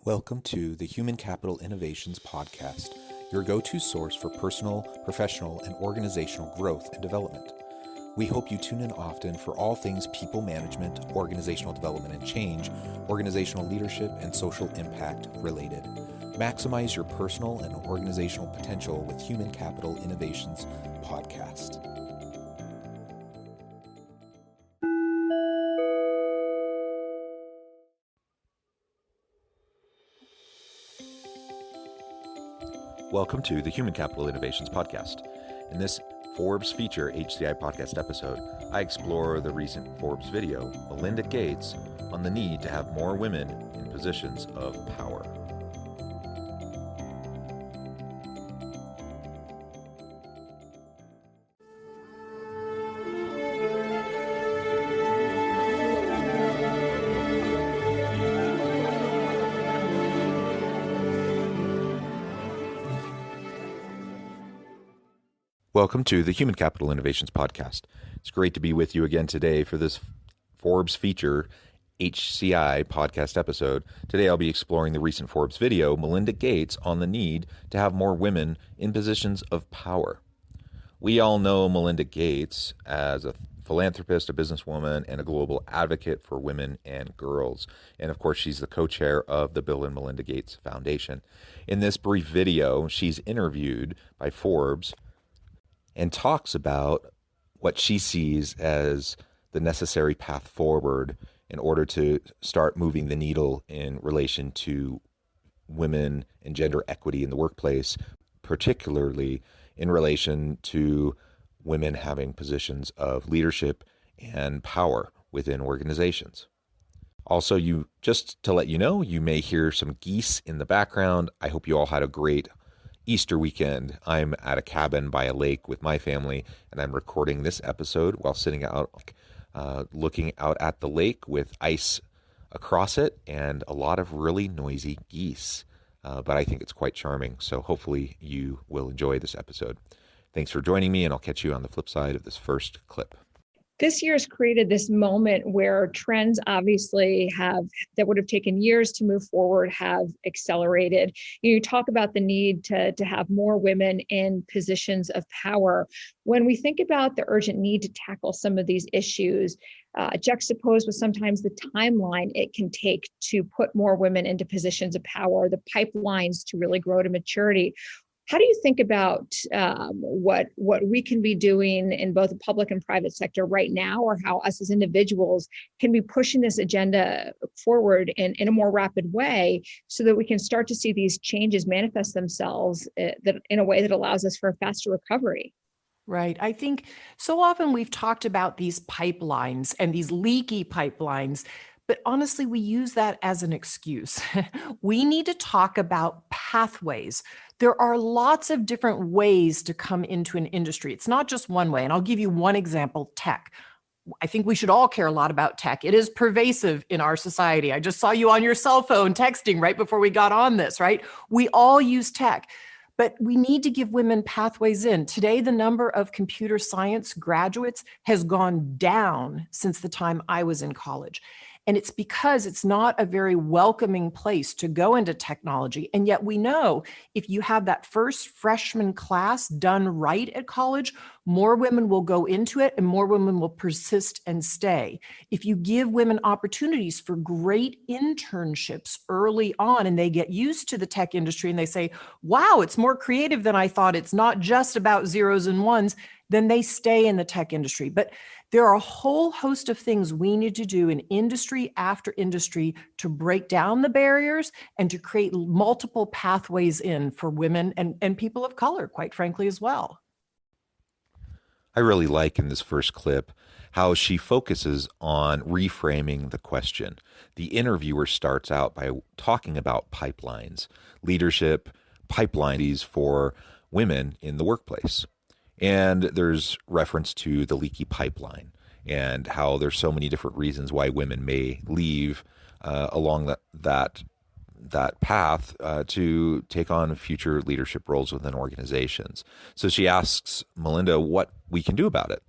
Welcome to the Human Capital Innovations Podcast, your go-to source for personal, professional, and organizational growth and development. We hope you tune in often for all things people management, organizational development and change, organizational leadership, and social impact related. Maximize your personal and organizational potential with Human Capital Innovations Podcast. Welcome to the Human Capital Innovations Podcast. In this Forbes feature HCI podcast episode, I explore the recent Forbes video, Melinda Gates, on the need to have more women in positions of power. Welcome to the Human Capital Innovations Podcast. It's great to be with you again today for this Forbes feature HCI podcast episode. Today I'll be exploring the recent Forbes video, Melinda Gates, on the need to have more women in positions of power. We all know Melinda Gates as a philanthropist, a businesswoman, and a global advocate for women and girls. And of course, she's the co-chair of the Bill and Melinda Gates Foundation. In this brief video, she's interviewed by Forbes and talks about what she sees as the necessary path forward in order to start moving the needle in relation to women and gender equity in the workplace, particularly in relation to women having positions of leadership and power within organizations. Also, just to let you know, you may hear some geese in the background. I hope you all had a great Easter weekend. I'm at a cabin by a lake with my family, and I'm recording this episode while sitting out, looking out at the lake with ice across it and a lot of really noisy geese. But I think it's quite charming, so hopefully you will enjoy this episode. Thanks for joining me, and I'll catch you on the flip side of this first clip. This year has created this moment where trends obviously that would have taken years to move forward have accelerated. You talk about the need to have more women in positions of power. When we think about the urgent need to tackle some of these issues, juxtaposed with sometimes the timeline it can take to put more women into positions of power, the pipelines to really grow to maturity, how do you think about what we can be doing in both the public and private sector right now, or how us as individuals can be pushing this agenda forward in a more rapid way so that we can start to see these changes manifest themselves in a way that allows us for a faster recovery? Right. I think so often we've talked about these pipelines and these leaky pipelines, but honestly, we use that as an excuse. We need to talk about pathways. There are lots of different ways to come into an industry. It's not just one way. And I'll give you one example, tech. I think we should all care a lot about tech. It is pervasive in our society. I just saw you on your cell phone texting right before we got on this, right? We all use tech. But we need to give women pathways in. Today, the number of computer science graduates has gone down since the time I was in college. And it's because it's not a very welcoming place to go into technology. And yet we know if you have that first freshman class done right at college, more women will go into it and more women will persist and stay. If you give women opportunities for great internships early on and they get used to the tech industry and they say, wow, it's more creative than I thought. It's not just about zeros and ones, then they stay in the tech industry. But there are a whole host of things we need to do in industry after industry to break down the barriers and to create multiple pathways in for women and people of color, quite frankly, as well. I really like in this first clip how she focuses on reframing the question. The interviewer starts out by talking about pipelines, leadership, pipelines for women in the workplace. And there's reference to the leaky pipeline and how there's so many different reasons why women may leave along that path to take on future leadership roles within organizations. So she asks Melinda what we can do about it.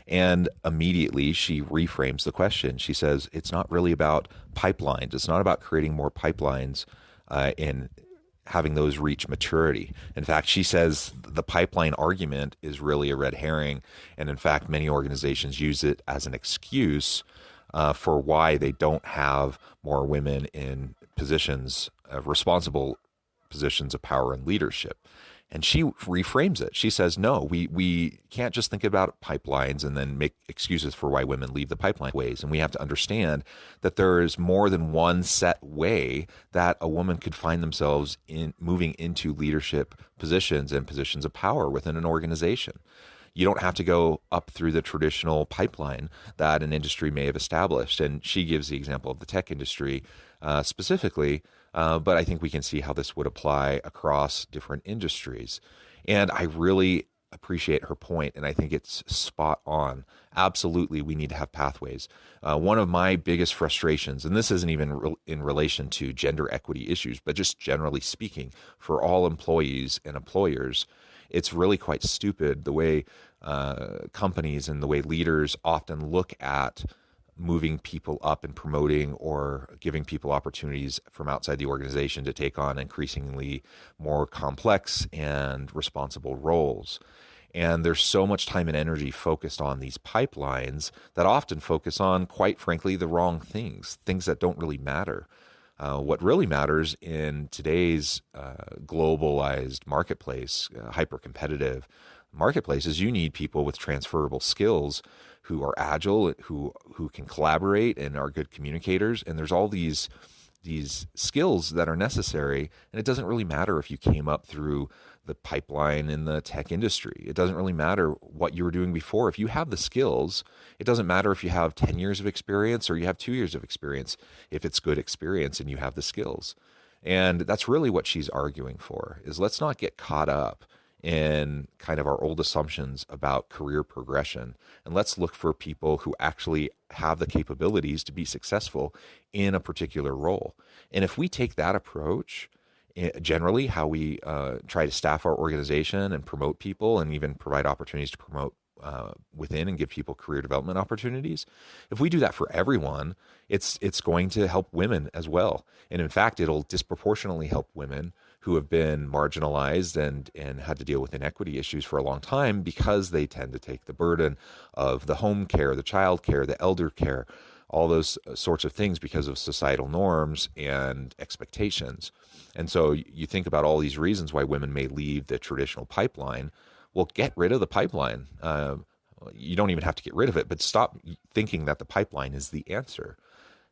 And immediately she reframes the question. She says, it's not really about pipelines. It's not about creating more pipelines in having those reach maturity. In fact, she says the pipeline argument is really a red herring. And in fact, many organizations use it as an excuse for why they don't have more women in positions, responsible positions of power and leadership. And she reframes it. She says, no, we can't just think about pipelines and then make excuses for why women leave the pipeline ways. And we have to understand that there is more than one set way that a woman could find themselves in moving into leadership positions and positions of power within an organization. You don't have to go up through the traditional pipeline that an industry may have established. And she gives the example of the tech industry specifically, but I think we can see how this would apply across different industries. And I really appreciate her point, and I think it's spot on. Absolutely, we need to have pathways. One of my biggest frustrations, and this isn't even in relation to gender equity issues, but just generally speaking, for all employees and employers, it's really quite stupid the way companies and the way leaders often look at moving people up and promoting or giving people opportunities from outside the organization to take on increasingly more complex and responsible roles. And there's so much time and energy focused on these pipelines that often focus on, quite frankly, the wrong things that don't really matter. What really matters in today's globalized marketplace, hyper-competitive marketplace, is you need people with transferable skills who are agile, who can collaborate and are good communicators. And there's all these skills that are necessary. And it doesn't really matter if you came up through the pipeline in the tech industry. It doesn't really matter what you were doing before. If you have the skills, it doesn't matter if you have 10 years of experience or you have 2 years of experience, if it's good experience and you have the skills. And that's really what she's arguing for, is let's not get caught up in kind of our old assumptions about career progression. And let's look for people who actually have the capabilities to be successful in a particular role. And if we take that approach, generally how we try to staff our organization and promote people and even provide opportunities to promote within and give people career development opportunities. If we do that for everyone, it's going to help women as well. And in fact, it'll disproportionately help women who have been marginalized and had to deal with inequity issues for a long time, because they tend to take the burden of the home care, the child care, the elder care, all those sorts of things because of societal norms and expectations. And so you think about all these reasons why women may leave the traditional pipeline. Well, get rid of the pipeline. You don't even have to get rid of it, but stop thinking that the pipeline is the answer.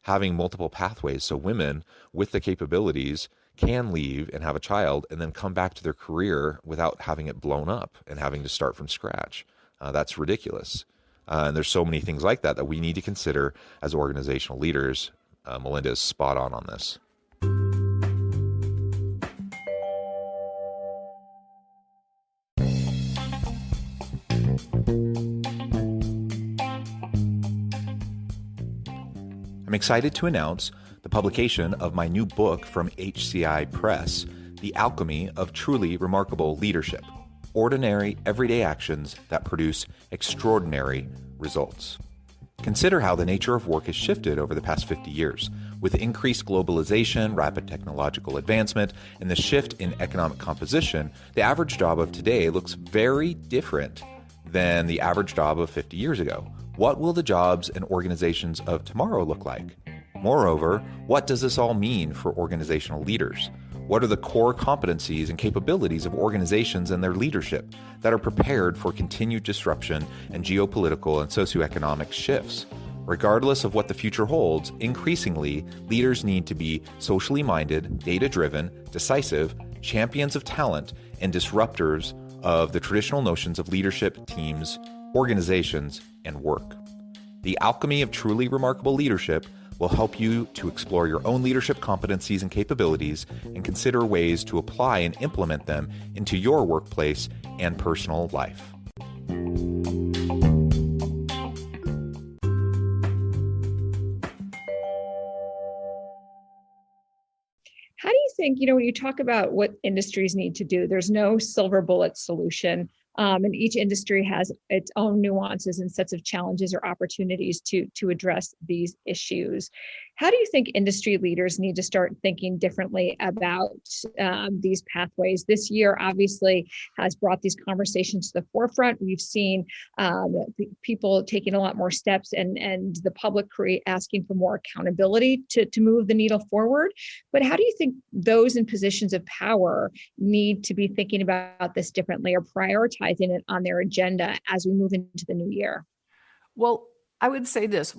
Having multiple pathways so women with the capabilities can leave and have a child and then come back to their career without having it blown up and having to start from scratch. That's ridiculous. And there's so many things like that we need to consider as organizational leaders. Melinda is spot on this. I'm excited to announce the publication of my new book from HCI Press, The Alchemy of Truly Remarkable Leadership: Ordinary, Everyday Actions That Produce Extraordinary Results. Consider how the nature of work has shifted over the past 50 years. With increased globalization, rapid technological advancement, and the shift in economic composition, the average job of today looks very different than the average job of 50 years ago. What will the jobs and organizations of tomorrow look like? Moreover, what does this all mean for organizational leaders? What are the core competencies and capabilities of organizations and their leadership that are prepared for continued disruption and geopolitical and socioeconomic shifts? Regardless of what the future holds, increasingly, leaders need to be socially minded, data-driven, decisive, champions of talent, and disruptors of the traditional notions of leadership, teams, organizations, and work. The Alchemy of Truly Remarkable Leadership will help you to explore your own leadership competencies and capabilities and consider ways to apply and implement them into your workplace and personal life. How do you think, when you talk about what industries need to do, there's no silver bullet solution. And each industry has its own nuances and sets of challenges or opportunities to address these issues. How do you think industry leaders need to start thinking differently about these pathways? This year, obviously, has brought these conversations to the forefront. We've seen people taking a lot more steps, and the public asking for more accountability to move the needle forward. But how do you think those in positions of power need to be thinking about this differently or prioritizing it on their agenda as we move into the new year? Well, I would say this: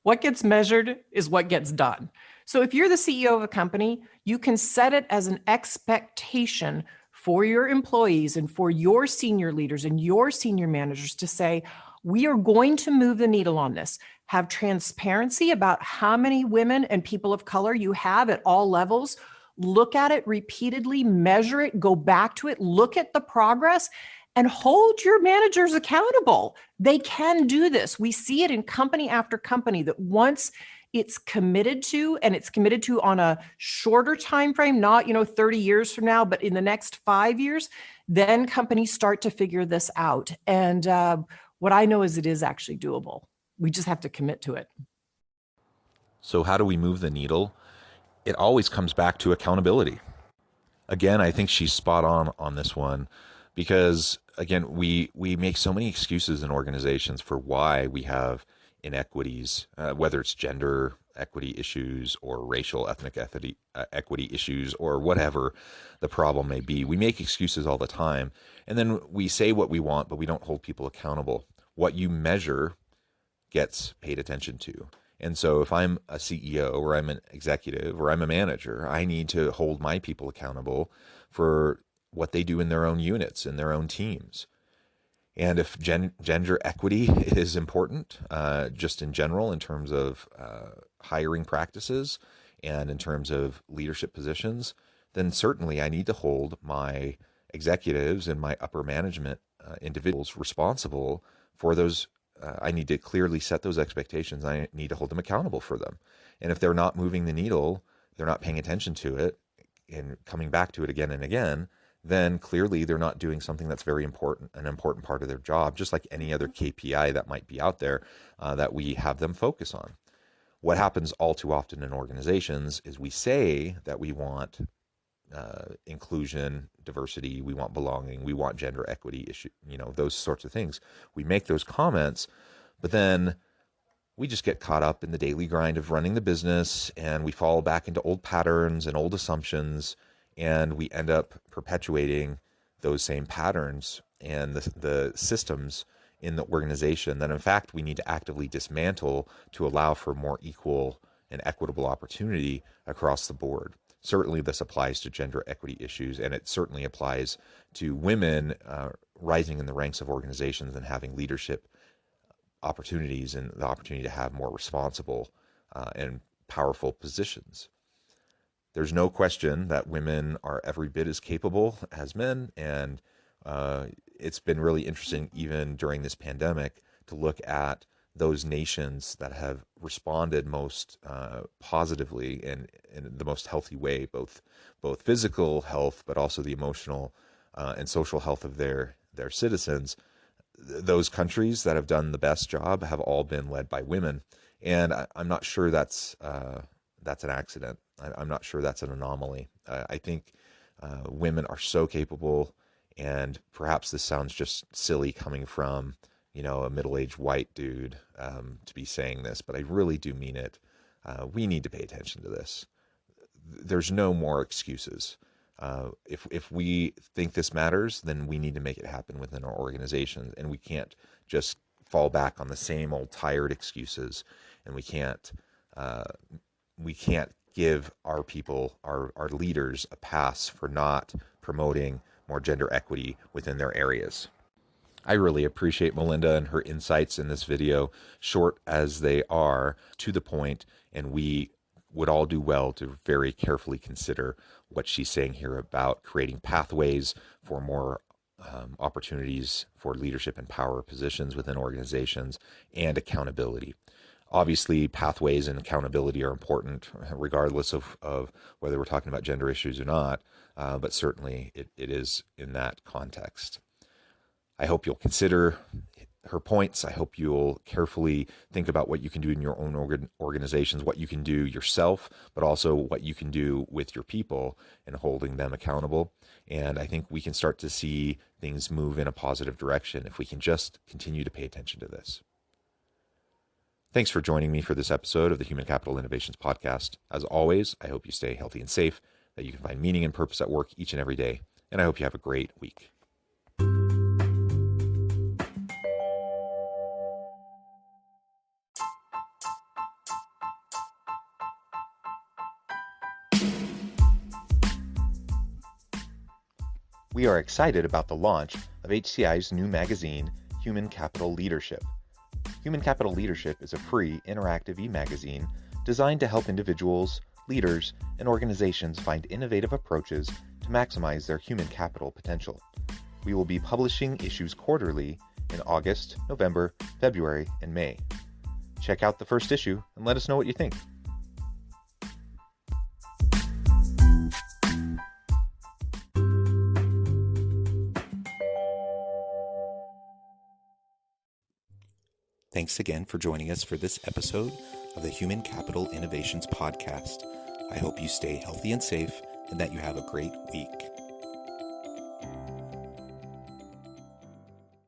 what gets measured is what gets done. So if you're the CEO of a company, you can set it as an expectation for your employees and for your senior leaders and your senior managers to say, we are going to move the needle on this. Have transparency about how many women and people of color you have at all levels. Look at it repeatedly, measure it, go back to it, look at the progress, and hold your managers accountable. They can do this. We see it in company after company that once it's committed to, and it's committed to on a shorter time frame, not 30 years from now, but in the next 5 years, then companies start to figure this out. And what I know is it is actually doable. We just have to commit to it. So how do we move the needle? It always comes back to accountability. Again, I think she's spot on this one, because again, we make so many excuses in organizations for why we have inequities, whether it's gender equity issues or racial ethnic equity issues or whatever the problem may be. We make excuses all the time, and then we say what we want, but we don't hold people accountable. What you measure gets paid attention to. And so if I'm a CEO or I'm an executive or I'm a manager, I need to hold my people accountable for what they do in their own units, in their own teams. And if gender equity is important, just in general, in terms of hiring practices and in terms of leadership positions, then certainly I need to hold my executives and my upper management individuals responsible for those. I need to clearly set those expectations. I need to hold them accountable for them. And if they're not moving the needle, they're not paying attention to it and coming back to it again and again, then clearly they're not doing something that's very important, an important part of their job, just like any other KPI that might be out there that we have them focus on. What happens all too often in organizations is we say that we want inclusion, diversity, we want belonging, we want gender equity issue, those sorts of things. We make those comments, but then we just get caught up in the daily grind of running the business, and we fall back into old patterns and old assumptions, and we end up perpetuating those same patterns and the systems in the organization that in fact we need to actively dismantle to allow for more equal and equitable opportunity across the board. Certainly this applies to gender equity issues, and it certainly applies to women rising in the ranks of organizations and having leadership opportunities and the opportunity to have more responsible and powerful positions. There's no question that women are every bit as capable as men, and it's been really interesting even during this pandemic to look at those nations that have responded most positively and in the most healthy way, both physical health, but also the emotional and social health of their citizens. Those countries that have done the best job have all been led by women, and I'm not sure that's an accident. I'm not sure that's an anomaly. I think women are so capable, and perhaps this sounds just silly coming from a middle-aged white dude to be saying this, but I really do mean it. We need to pay attention to this. There's no more excuses. If we think this matters, then we need to make it happen within our organization, and we can't just fall back on the same old tired excuses, and we can't give our people, our leaders, a pass for not promoting more gender equity within their areas. I really appreciate Melinda and her insights in this video, short as they are, to the point, and we would all do well to very carefully consider what she's saying here about creating pathways for more opportunities for leadership and power positions within organizations and accountability. Obviously, pathways and accountability are important regardless of whether we're talking about gender issues or not, but certainly it is in that context. I hope you'll consider her points. I hope you'll carefully think about what you can do in your own organizations, what you can do yourself, but also what you can do with your people and holding them accountable. And I think we can start to see things move in a positive direction if we can just continue to pay attention to this. Thanks for joining me for this episode of the Human Capital Innovations Podcast. As always, I hope you stay healthy and safe, that you can find meaning and purpose at work each and every day, and I hope you have a great week. We are excited about the launch of HCI's new magazine, Human Capital Leadership. Human Capital Leadership is a free, interactive e-magazine designed to help individuals, leaders, and organizations find innovative approaches to maximize their human capital potential. We will be publishing issues quarterly in August, November, February, and May. Check out the first issue and let us know what you think. Thanks again for joining us for this episode of the Human Capital Innovations Podcast. I hope you stay healthy and safe and that you have a great week.